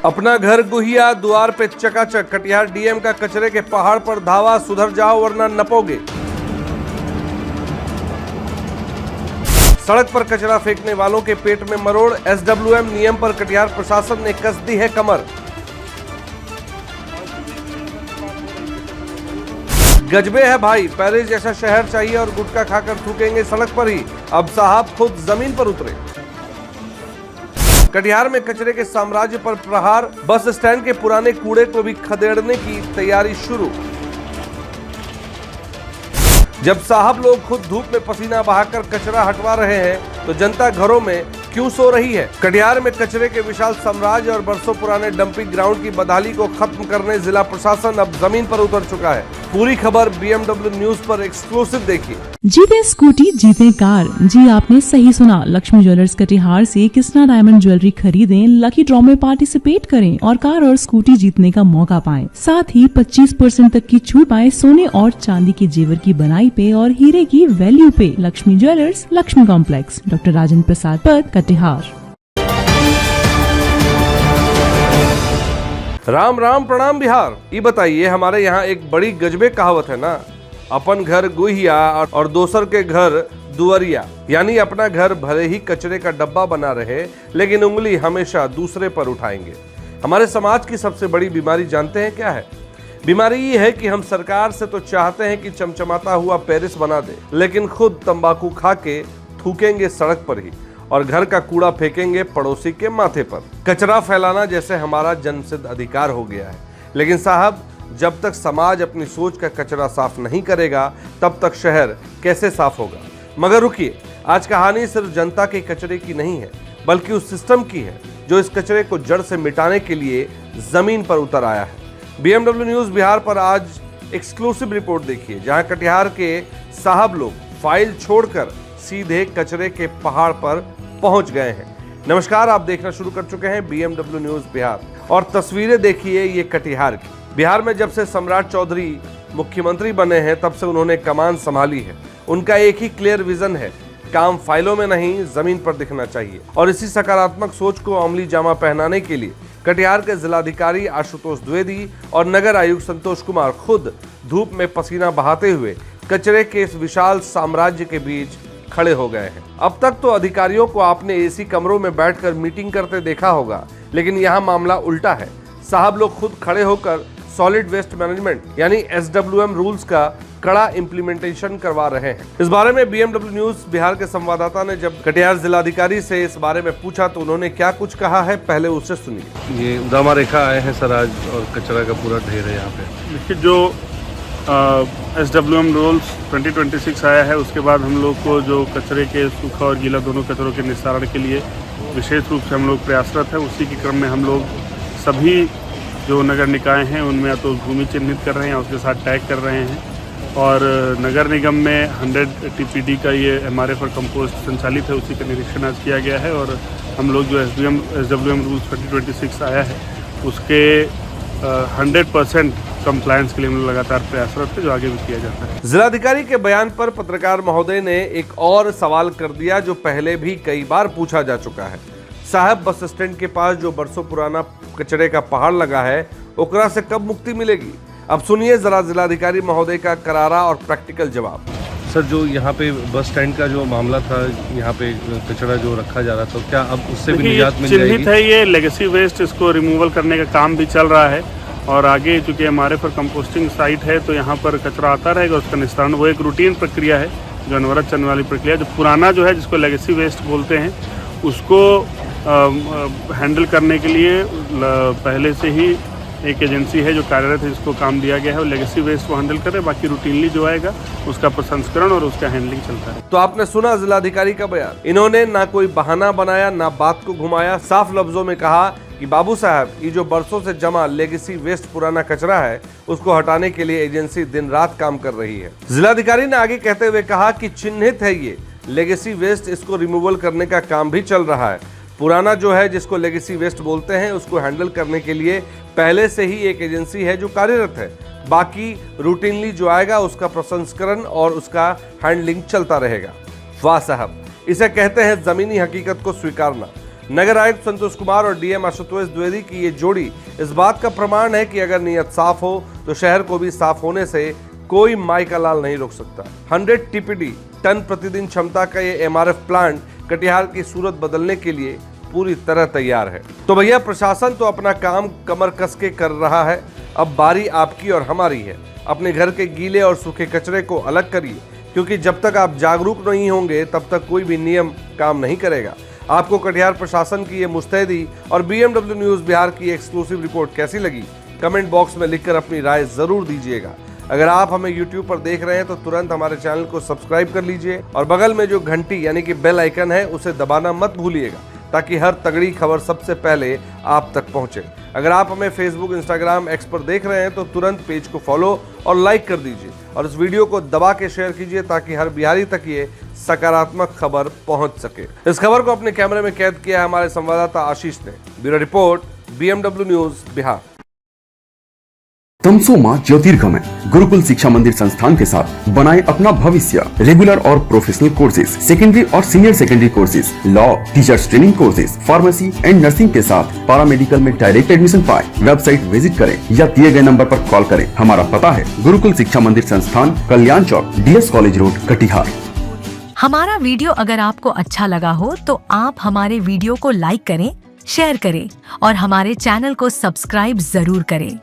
अपना घर गुहिया, द्वार पे चकाचक। कटिहार डीएम का कचरे के पहाड़ पर धावा, सुधर जाओ वरना नपोगे। सड़क पर कचरा फेंकने वालों के पेट में मरोड़, एसडब्ल्यूएम नियम पर कटिहार प्रशासन ने कस दी है कमर। गजबे है भाई, पेरिस जैसा शहर चाहिए और गुटखा खाकर थूकेंगे सड़क पर ही। अब साहब खुद जमीन पर उतरे। कटिहार में कचरे के साम्राज्य पर प्रहार, बस स्टैंड के पुराने कूड़े को भी खदेड़ने की तैयारी शुरू। जब साहब लोग खुद धूप में पसीना बहाकर कचरा हटवा रहे हैं तो जनता घरों में क्यों सो रही है? कटिहार में कचरे के विशाल साम्राज्य और बरसों पुराने डंपिंग ग्राउंड की बदहाली को खत्म करने जिला प्रशासन अब जमीन पर उतर चुका है। पूरी खबर बीएमडब्ल्यू न्यूज पर एक्सक्लूसिव देखिए। जीते स्कूटी जीते कार। जी आपने सही सुना, लक्ष्मी ज्वेलर्स कटिहार से कृष्णा डायमंड ज्वेलरी खरीदें, लकी ड्रॉ में पार्टिसिपेट करें और कार और स्कूटी जीतने का मौका पाएं। साथ ही 25% तक की छूट पाएं सोने और चांदी के जेवर की बनाई पे और हीरे की वैल्यू पे। Lakshmi jewellers, Lakshmi complex, doctor Rajendra Prasad पथ, कटिहार। राम राम प्रणाम बिहार। ये बताइए, हमारे यहाँ एक बड़ी गजबे कहावत है ना, अपन घर गुहिया और दोसर के घर दुअरिया। यानी अपना घर भले ही कचरे का डब्बा बना रहे लेकिन उंगली हमेशा दूसरे पर उठाएंगे। हमारे समाज की सबसे बड़ी बीमारी जानते हैं क्या है? बीमारी ये है कि हम सरकार से तो चाहते हैं कि चमचमाता हुआ पेरिस बना दे, लेकिन खुद तंबाकू खा के थूकेंगे सड़क पर ही और घर का कूड़ा फेंकेंगे पड़ोसी के माथे पर। कचरा फैलाना जैसे हमारा जन्मसिद्ध अधिकार हो गया है। लेकिन साहब, जब तक समाज अपनी सोच का कचरा साफ नहीं करेगा तब तक शहर कैसे साफ होगा? मगर रुकिए, आज कहानी सिर्फ जनता के कचरे की नहीं है बल्कि उस सिस्टम की है जो इस कचरे को जड़ से मिटाने के लिए जमीन पर उतर आया है। बीएमडब्ल्यू न्यूज बिहार पर आज एक्सक्लूसिव रिपोर्ट देखिए, जहां कटिहार के साहब लोग फाइल छोड़कर सीधे कचरे के पहाड़ पर पहुंच गए हैं। नमस्कार, आप देखना शुरू कर चुके हैं बीएमडब्ल्यू न्यूज बिहार और तस्वीरें देखिए ये कटिहार की। बिहार में जब से सम्राट चौधरी मुख्यमंत्री बने हैं तब से उन्होंने कमान संभाली है। उनका एक ही क्लियर विजन है, काम फाइलों में नहीं जमीन पर दिखना चाहिए। और इसी सकारात्मक सोच को अमली जामा पहनाने के लिए कटिहार के जिलाधिकारी आशुतोष द्विवेदी और नगर आयुक्त संतोष कुमार खुद धूप में पसीना बहाते हुए कचरे के इस विशाल साम्राज्य के बीच खड़े हो गए हैं। अब तक तो अधिकारियों को आपने एसी कमरों में बैठकर मीटिंग करते देखा होगा, लेकिन यहाँ मामला उल्टा है। साहब लोग खुद खड़े होकर सॉलिड वेस्ट मैनेजमेंट यानी एसडब्ल्यूएम रूल्स का कड़ा इम्प्लीमेंटेशन करवा रहे हैं। इस बारे में बीएमडब्ल्यू न्यूज बिहार के संवाददाता ने जब कटिहार जिलाधिकारी से इस बारे में पूछा तो उन्होंने क्या कुछ कहा है, पहले उससे सुनिए। ये दामा रेखा आए हैं सर आज, और कचरा का पूरा ढेर है यहाँ पे। देखिए, जो एसडब्ल्यूएम रूल्स 2026 आया है उसके बाद हम लोग को जो कचरे के सूखा और गीला दोनों कचरों के निस्तारण के लिए विशेष रूप से हम लोग प्रयासरत है। उसी के क्रम में हम लोग सभी जो नगर निकाय हैं उनमें या तो भूमि चिन्हित कर रहे हैं, उसके साथ टैग कर रहे हैं। और नगर निगम में 100 टीपीडी का ये एमआरएफ और कंपोस्ट संचालित है, उसी का निरीक्षण आज किया गया है। और हम लोग जो एसडब्ल्यूएम रूल्स 2026 आया है उसके 100% कंप्लायंस के लिए हम लोग लगातार प्रयासरत है, जो आगे भी किया जाता है। जिलाधिकारी के बयान पर पत्रकार महोदय ने एक और सवाल कर दिया जो पहले भी कई बार पूछा जा चुका है। साहब, बस स्टैंड के पास जो बरसों पुराना कचरे का पहाड़ लगा है ओकरा से कब मुक्ति मिलेगी? अब सुनिए जरा जिलाधिकारी महोदय का करारा और प्रैक्टिकल जवाब। सर, जो यहाँ पे बस स्टैंड का जो मामला था, यहाँ पे कचरा जो रखा जा रहा था, क्या अब उससे भी निजात मिल जाएगी? चिन्हित है ये लेगेसी वेस्ट, इसको रिमूवल करने का काम भी चल रहा है। और आगे चूँकि एमआरएफ और कंपोस्टिंग साइट है तो यहाँ पर कचरा आता रहेगा, उसका निस्तारण वो एक रूटीन प्रक्रिया है जो अनवरत चलने वाली प्रक्रिया। जो पुराना जो है जिसको लेगेसी वेस्ट बोलते हैं उसको हैंडल करने के लिए पहले से ही एक एजेंसी है जो कार्यरत है, जिसको काम दिया गया है और लेगेसी वेस्ट वो हैंडल कर रहे हैं। बाकी रूटीनली जो आएगा उसका प्रसंस्करण और उसका हैंडलिंग चलता है। तो आपने सुना जिलाधिकारी का बयान। इन्होंने ना कोई बहाना बनाया ना बात को घुमाया, साफ लफ्जों में कहा कि बाबू साहब, ये जो बरसों से जमा लेगेसी वेस्ट पुराना कचरा है उसको हटाने के लिए एजेंसी दिन रात काम कर रही है। जिलाधिकारी ने आगे कहते हुए कहा कि चिन्हित है ये लेगेसी वेस्ट, इसको रिमूवल करने का काम भी चल रहा है। पुराना जो है जिसको लेगेसी वेस्ट बोलते हैं उसको हैंडल करने के लिए पहले से ही एक एजेंसी है जो कार्यरत है। बाकी रूटीनली जो आएगा उसका प्रसंस्करण और उसका हैंडलिंग चलता रहेगा। वाह साहब, इसे कहते हैं जमीनी हकीकत को स्वीकारना। नगर आयुक्त संतोष कुमार और डीएम आशुतोष द्विवेदी की ये जोड़ी इस बात का प्रमाण है कि अगर नीयत साफ हो तो शहर को भी साफ होने से कोई माई का लाल नहीं रोक सकता। 100 टीपीडी टन प्रतिदिन क्षमता का ये एमआरएफ प्लांट कटिहार की सूरत बदलने के लिए पूरी तरह तैयार है। तो भैया प्रशासन तो अपना काम कमर कस के कर रहा है, अब बारी आपकी और हमारी है। अपने घर के गीले और सूखे कचरे को अलग करिए, क्योंकि जब तक आप जागरूक नहीं होंगे तब तक कोई भी नियम काम नहीं करेगा। आपको कटिहार प्रशासन की ये मुस्तैदी और BMW न्यूज़ बिहार की एक्सक्लूसिव रिपोर्ट कैसी लगी, कमेंट बॉक्स में लिखकर अपनी राय जरूर दीजिएगा। अगर आप हमें YouTube पर देख रहे हैं तो तुरंत हमारे चैनल को सब्सक्राइब कर लीजिए और बगल में जो घंटी यानी कि बेल आइकन है उसे दबाना मत भूलिएगा, ताकि हर तगड़ी खबर सबसे पहले आप तक पहुंचे। अगर आप हमें Facebook, Instagram, X पर देख रहे हैं तो तुरंत पेज को फॉलो और लाइक कर दीजिए और इस वीडियो को दबा के शेयर कीजिए, ताकि हर बिहारी तक ये सकारात्मक खबर पहुंच सके। इस खबर को अपने कैमरे में कैद किया है हमारे संवाददाता आशीष ने। Bureau report, BMW news Bihar. Tamsoma Jyotirgamay Gurukul Shiksha Mandir संस्थान के साथ बनाए अपना भविष्य। रेगुलर और प्रोफेशनल कोर्सेज, सेकेंडरी और senior secondary courses, law, teachers training courses, pharmacy and nursing के साथ पैरामेडिकल में डायरेक्ट एडमिशन पाए। वेबसाइट विजिट करें या दिए गए नंबर पर कॉल करें। हमारा पता है गुरुकुल शिक्षा मंदिर संस्थान, कल्याण चौक, DS कॉलेज रोड, कटिहार। हमारा वीडियो अगर आपको अच्छा लगा हो तो आप हमारे वीडियो को लाइक करें, शेयर करें और हमारे चैनल को सब्सक्राइब जरूर करें।